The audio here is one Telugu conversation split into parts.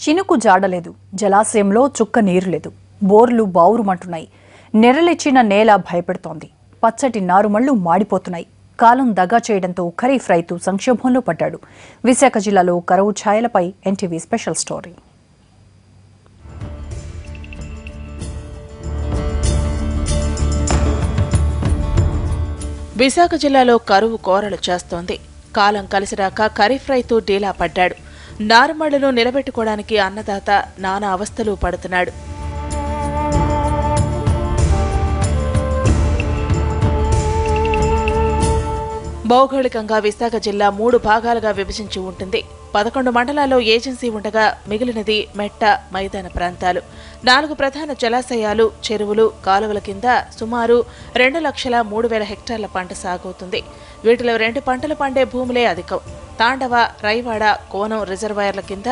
చినుకు జాడలేదు, జలాశయంలో చుక్క నీరు లేదు, బోర్లు బావురుమంటున్నాయి. నెరలిచ్చిన నేల భయపెడుతోంది. పచ్చటి నారుమళ్లు మాడిపోతున్నాయి. కాలం దగా చేయడంతో ఖరీఫ్ రైతు సంక్షోభంలో పడ్డాడు. విశాఖ జిల్లాలో కరువు ఛాయలపై ఎన్టీవీ స్పెషల్ స్టోరీ. విశాఖ జిల్లాలో కరువు కోరలు చేస్తోంది. కాలం కలిసిరాక ఖరీఫ్ రైతు డీలా పడ్డాడు. నారుమళ్లను నిలబెట్టుకోవడానికి అన్నదాత నానా అవస్థలు పడుతున్నాడు. భౌగోళికంగా విశాఖ జిల్లా 3 భాగాలుగా విభజించి ఉంటుంది. 11 మండలాల్లో ఏజెన్సీ ఉండగా మిగిలినది మెట్ట, మైదాన ప్రాంతాలు. 4 ప్రధాన జలాశయాలు, చెరువులు, కాలువల కింద సుమారు 2,03,000 హెక్టార్ల పంట సాగవుతుంది. వీటిలో 2 పంటలు పండే భూములే అధికం. తాండవ, రైవాడ, కోనం రిజర్వాయర్ల కింద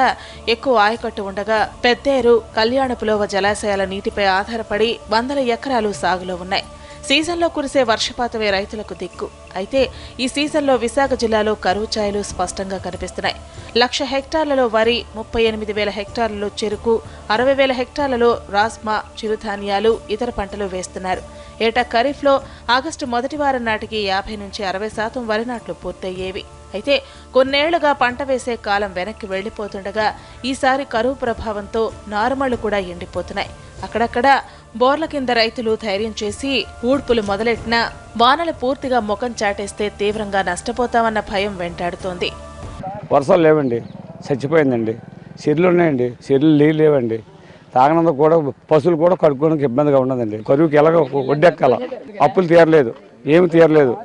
ఎక్కువ ఆయకట్టు ఉండగా పెద్దేరు, కళ్యాణపులోవ జలాశయాల నీటిపై ఆధారపడి 100 ఎకరాలు సాగులో ఉన్నాయి. సీజన్లో కురిసే వర్షపాతమే రైతులకు దిక్కు. అయితే ఈ సీజన్లో విశాఖ జిల్లాలో కరువు ఛాయలు స్పష్టంగా కనిపిస్తున్నాయి. 1,00,000 హెక్టార్లలో వరి, 38,000 హెక్టార్లలో చెరుకు, 60,000 హెక్టార్లలో రాజ్మా, చిరుధాన్యాలు, ఇతర పంటలు వేస్తున్నారు. ఏటా ఖరీఫ్లో ఆగస్టు మొదటి వారం నాటికి 50 నుంచి 60% వరి నాట్లు పూర్తయ్యేవి. అయితే కొన్నేళ్లుగా పంట వేసే కాలం వెనక్కి వెళ్లిపోతుండగా ఈసారి కరువు ప్రభావంతో నారుమళ్లు కూడా ఎండిపోతున్నాయి. అక్కడక్కడ బోర్ల కింద రైతులు ధైర్యం చేసి ఊడ్పులు మొదలెట్టినా వానలు పూర్తిగా ముఖం చాటేస్తే తీవ్రంగా నష్టపోతామన్న భయం వెంటాడుతోంది. వర్షాలు లేవండి, చచ్చిపోయిందండి. చెర్లు ఉన్నాయండి, చెర్లు నీళ్ళు లేవండి. తాగనందుకు కూడా పశువులు కూడా కడుక్కోవడానికి ఇబ్బందిగా ఉన్నదండి. కరువుకి ఎలాగ ఒడ్డెక్కాల, అప్పులు తీరలేదు, ఏమి తీరలేదు.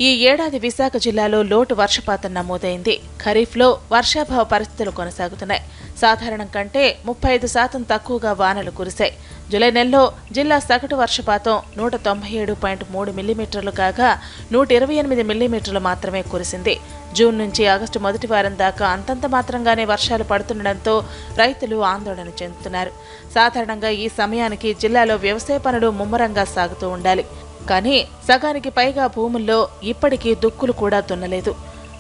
ఈ ఏడాది విశాఖ జిల్లాలో లోటు వర్షపాతం నమోదైంది. ఖరీఫ్లో వర్షాభావ పరిస్థితులు కొనసాగుతున్నాయి. సాధారణం కంటే 35% తక్కువగా వానలు కురిశాయి. జూలై నెలలో జిల్లా సగటు వర్షపాతం 197.3 మిల్లీమీటర్లు కాగా 128 మిల్లీమీటర్లు మాత్రమే కురిసింది. జూన్ నుంచి ఆగస్టు మొదటి వారం దాకా అంతంత మాత్రంగానే వర్షాలు పడుతుండటంతో రైతులు ఆందోళన చెందుతున్నారు. సాధారణంగా ఈ సమయానికి జిల్లాలో వ్యవసాయ పనులు ముమ్మరంగా సాగుతూ ఉండాలి. కానీ సగానికి పైగా భూముల్లో ఇప్పటికీ దుక్కులు కూడా దున్నలేదు.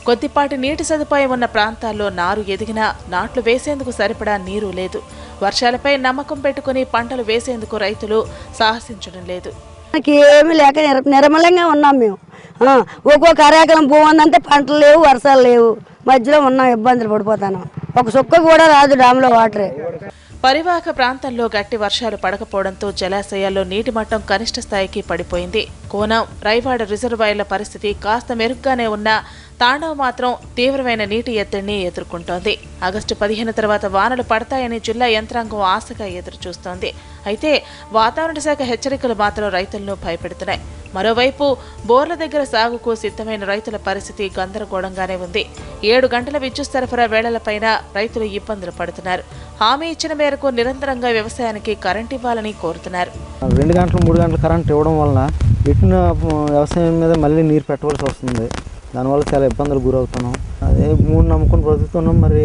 కొద్దిపాటి నీటి సదుపాయం ఉన్న ప్రాంతాల్లో నారు ఎదిగినా నాట్లు వేసేందుకు సరిపడా నీరు లేదు. వర్షాలపై నమ్మకం పెట్టుకుని పంటలు వేసేందుకు రైతులు సాహసించడం లేదు. ఏమీ లేక నిర్మలంగా ఉన్నాం మేము. ఒక్కొక్క అరేకలం భూమి ఉందంటే పంటలు లేవు, వర్షాలు లేవు, మధ్యలో ఉన్నాం, ఇబ్బందులు పడిపోతాను. ఒక సుక్క కూడా రాదు డామ్లో వాటరే. పరివాహక ప్రాంతంలో గట్టి వర్షాలు పడకపోవడంతో జలాశయాల్లో నీటి మట్టం కనిష్ట స్థాయికి పడిపోయింది. కోనం, రైవాడ రిజర్వాయర్ల పరిస్థితి కాస్త మెరుగ్గానే ఉన్నా తాండవ మాత్రం తీవ్రమైన నీటి ఎత్తిడిని ఎదుర్కొంటోంది. ఆగస్టు 15 తర్వాత వానలు పడతాయని జిల్లా యంత్రాంగం ఆశగా ఎదురుచూస్తోంది. అయితే వాతావరణ శాఖ హెచ్చరికలు మాత్రం రైతులను భయపెడుతున్నాయి. మరోవైపు బోర్ల దగ్గర సాగుకు సిద్ధమైన రైతుల పరిస్థితి గందరగోళంగానే ఉంది. 7 గంటల విద్యుత్ సరఫరా వేళలపైన రైతులు ఇబ్బందులు పడుతున్నారు. హామీ ఇచ్చిన మేరకు నిరంతరంగా వ్యవసాయానికి కరెంట్ ఇవ్వాలని కోరుతున్నారు. 2 గంటలు 3 గంటల కరెంట్ ఇవ్వడం వలన పెట్టిన వ్యవసాయం మీద మళ్ళీ నీరు పెట్టవలసి వస్తుంది. దానివల్ల చాలా ఇబ్బందులు గురవుతున్నాం. అదే మూడు నమ్ముకుని బ్రతుకుతున్నాం, మరి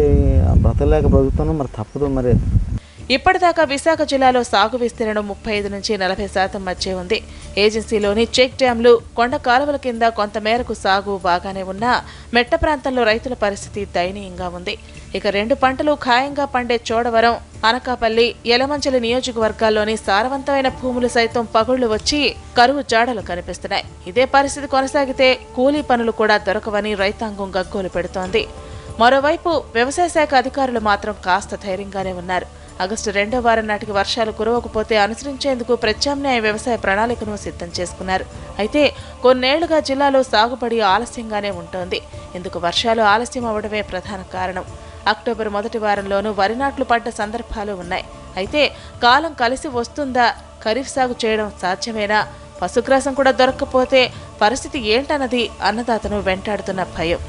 బ్రతలేక బ్రతుకుతున్నాం, మరి తప్పదు. మరి ఇప్పటిదాకా విశాఖ జిల్లాలో సాగు విస్తీర్ణం 35 నుంచి 40% మధ్య ఉంది. ఏజెన్సీలోని చెక్ డ్యాంలు, కొండ కాలువల కింద కొంతమేరకు సాగు బాగానే ఉన్నా మెట్ట ప్రాంతంలో రైతుల పరిస్థితి దయనీయంగా ఉంది. ఇక 2 పంటలు ఖాయంగా పండే చోడవరం, అనకాపల్లి, యలమంచిలి నియోజకవర్గాల్లోని సారవంతమైన భూములు సైతం పగుళ్లు వచ్చి కరువు జాడలు కనిపిస్తున్నాయి. ఇదే పరిస్థితి కొనసాగితే కూలీ పనులు కూడా దొరకవని రైతాంగం గగ్గోలు పెడుతోంది. మరోవైపు వ్యవసాయ శాఖ అధికారులు మాత్రం కాస్త ధైర్యంగానే ఉన్నారు. ఆగస్టు 2వ వారం నాటికి వర్షాలు కురవకపోతే అనుసరించేందుకు ప్రత్యామ్నాయ వ్యవసాయ ప్రణాళికను సిద్ధం చేసుకున్నారు. అయితే కొన్నేళ్లుగా జిల్లాలో సాగుబడి ఆలస్యంగానే ఉంటోంది. ఇందుకు వర్షాలు ఆలస్యం అవడమే ప్రధాన కారణం. అక్టోబర్ మొదటి వారంలోనూ వరి నాట్లు పడ్డ సందర్భాలు ఉన్నాయి. అయితే కాలం కలిసి వస్తుందా? ఖరీఫ్ సాగు చేయడం సాధ్యమేనా? పశుగ్రాసం కూడా దొరక్కపోతే పరిస్థితి ఏంటన్నది అన్నదాతను వెంటాడుతున్న భయం.